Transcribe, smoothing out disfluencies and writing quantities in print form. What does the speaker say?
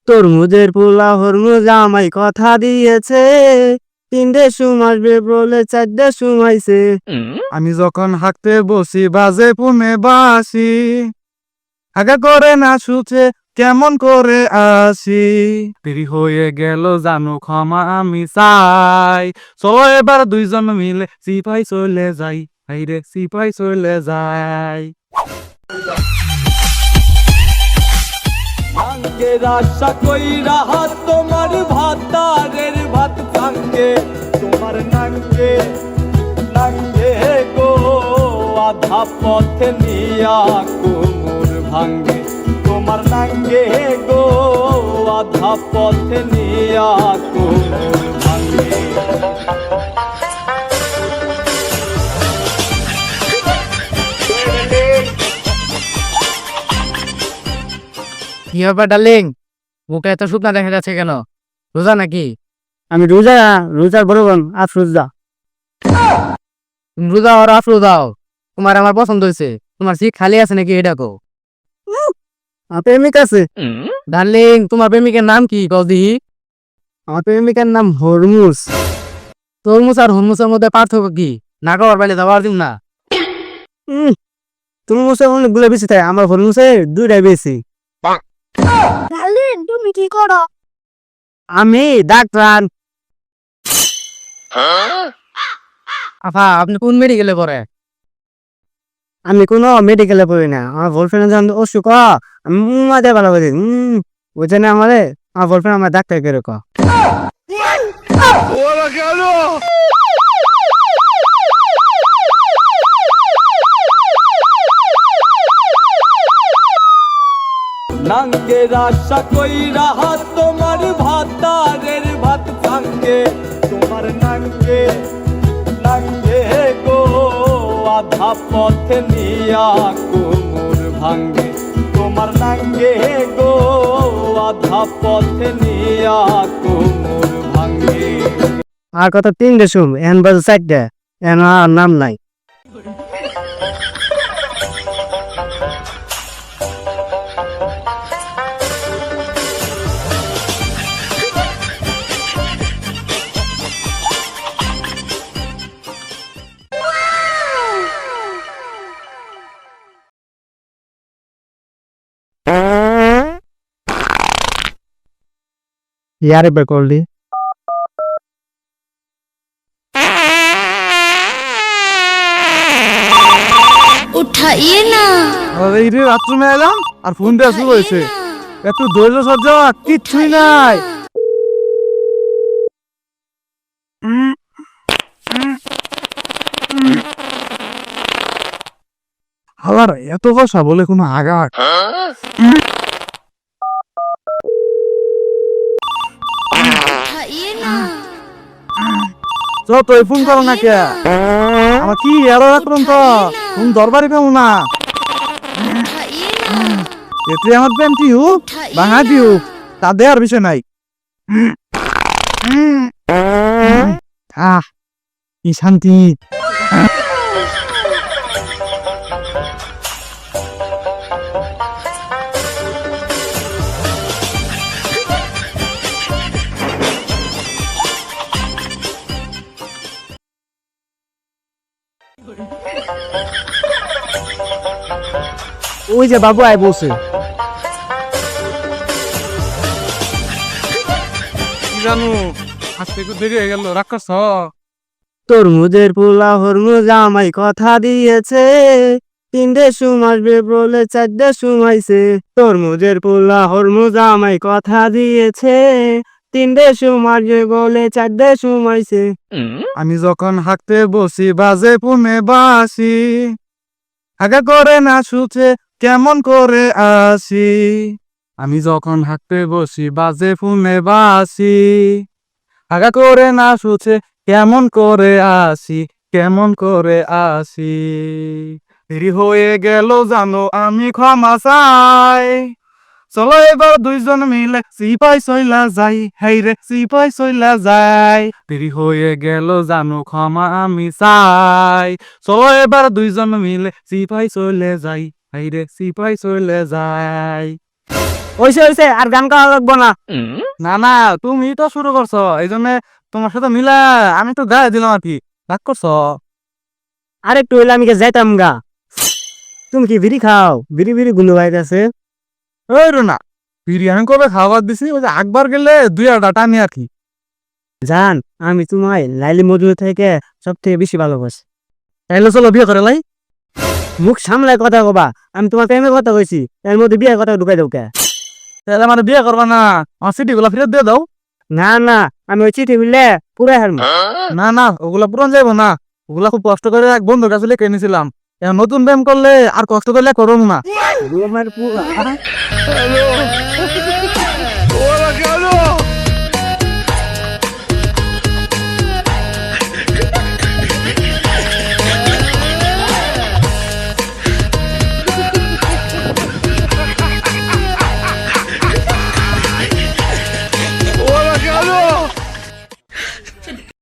তরমুজের পোলা হরমুজ আমায় কথা দিয়েছে, 3টের সময় আসবে বলে 4টের সময়ছে। আমি যখন হাঁকতে বসি বাজে পুনে বাসি, আগা করে না শুছে কেমন করে আসি। দেরি হয়ে গেল জানো ক্ষমা আমি চাই, চলো এবার দুইজন মিলে সিপাই চলে যাই, হাইরে সিপাই চলে যাই। ভাঙ্গের আশা কইরা তোমার ভাতারের ভাত ভাঙ্গে, তোমার নাঙ্গে নাঙ্গে গো আধা পথে নিয়া কুমুর ভাঙ্গে, তোমার নাঙ্গে গো আধা পথে নিয়া কুমুর ভাঙ্গে। কি ব্যাপার ডার্লিং, মুখে এত শুকনা দেখা যাচ্ছে কেন? রোজা নাকি? আমি রোজা, রোজার বড় বোন আফরোজা। তুমি রোজা আর আফরো দাও, তোমার আমার পছন্দ হয়েছে। তোমার সিট খালি আছে নাকি এটা কো? আমার প্রেমিক আছে। ডার্লিং, তোমার প্রেমিকের নাম কি কও দিহি? আমার প্রেমিকার নাম হরমুজ। তরমুজ আর হরমুজের মধ্যে পার্থক্য কি? না কর বাইলে যাবার দিম না। তরমুজে অনেকগুলো বেশি থাকে, আমার হরমুজে 2টাই বেশি। ডার্লিন, তুমি কি করো? আমি ডাক্তার। আফা, আপনি কোন মেডিকেলে পড়ে? আমি কোনো মেডিকেলে পড়ি না। আমার বয়ফ্রেন্ড যখন অসুখ হয়, আমি মাঝে ভালো করি বুঝে না আমার বয়ফ্রেন্ড আমার ডাক্তার করে ক। নাঙ্গের আশা কইরা তোমার ভাতারের ভাত ভাঙ্গে, তোমার নাঙ্গে নাঙ্গে গো আধা পথে নিয়া কুমুর ভাঙ্গে, তোমার নাঙ্গে গো আধা পথে নিয়া কুমুর ভাঙ্গে। আর কথা 3টে শুন, এখন বাজে 4টে, এখন আর নাম নাই। यार पे করলি उठाइए ना, এই রে বাথরুমে এলাম আর ফোন দেওয়া শুরু হয়েছে। একটু ধৈর্য সহ্য, কিচ্ছুই নাই। হালার এত ভাষা বলে কোনো আঘাত। उठाइए ना, চল তো ফোন করো না কে? আমার কি এর রাখলাম তো ফোন দরবারে পেও না। उठाइए ना, এতে আমার প্রেম কি হোক ভাঙা দিও, তাদের আর বিষয় নাই। কি শান্তি। ওই যে বাবু আয় বলছে। কি জানো আজকে একটু দেরি হয়ে গেল, রাগ করছ? তরমুজের পোলা হরমুজ আমায় কথা দিয়েছে, 3টের সময় আসবে বলে 4টের সময়ছে। তরমুজের পোলা হরমুজ আমায় কথা দিয়েছে, 3টের সময় আসবে বলে 4টের সময়ছে। আমি যখন হাঁকতে বসি বাজে পুনে বাসি, আগা করে না শুছে কেমন করে আসি। আমি যখন হাঁকতে বসি বাজে পুনে বাসি, আগা করে না শুছে কেমন করে আসি, কেমন করে আসি। দেরি হয়ে গেল জানো আমি ক্ষমা চাই, চলো এবার দুইজন মিলে সিপাই চইলা যাই, হাইরে সিপাই চইলা যাই। দেরি হয়ে গেল জানো ক্ষমা আমি চাই, চলো এবার দুইজন মিলে সিপাই চলে যাই, হাইরে সিপাই চলে যাই। হইছে আর গান গাওয়া লাগবো না। না না, তুমি তো শুরু করছো, এই জন্য তোমার সাথে মিলা আমি তো গায়ে দিলাম আর কি। রাগ করছো? আর একটু হইলে আমি যাইতাম গা। তুমি কি বিড়ি খাও? বিড়ি বিড়ি গুলো বাইতেছে। ওই রুনা, বিরিয়ানি কবে খাবার দিছি, ওই যে একবার গেলে 2 টানি আর কি। জান, আমি তোমায় লাইলি মজুর থেকে সব থেকে বেশি ভালোবাসি। তাইলে চলো বিয়ে করে লাই। মুখ সামলায় কথা কবা। আমি তোমার প্রেমের কথা কইছি, এর মধ্যে বিয়ের কথা ঢুকাই দাও কে? তাহলে আমার বিয়ে করবা না, আমার সিটি গুলা ফেরত দিয়ে দাও। না না, আমি ওই চিঠি বুঝলে পুরাই হারবো। না না, ওগুলা পুরন যাইবো না, ওগুলা খুব কষ্ট করে এক বন্ধুর কাছে লিখে নিয়েছিলাম। এখন নতুন প্রেম করলে আর কষ্ট করলে করুন না। আমার পুরা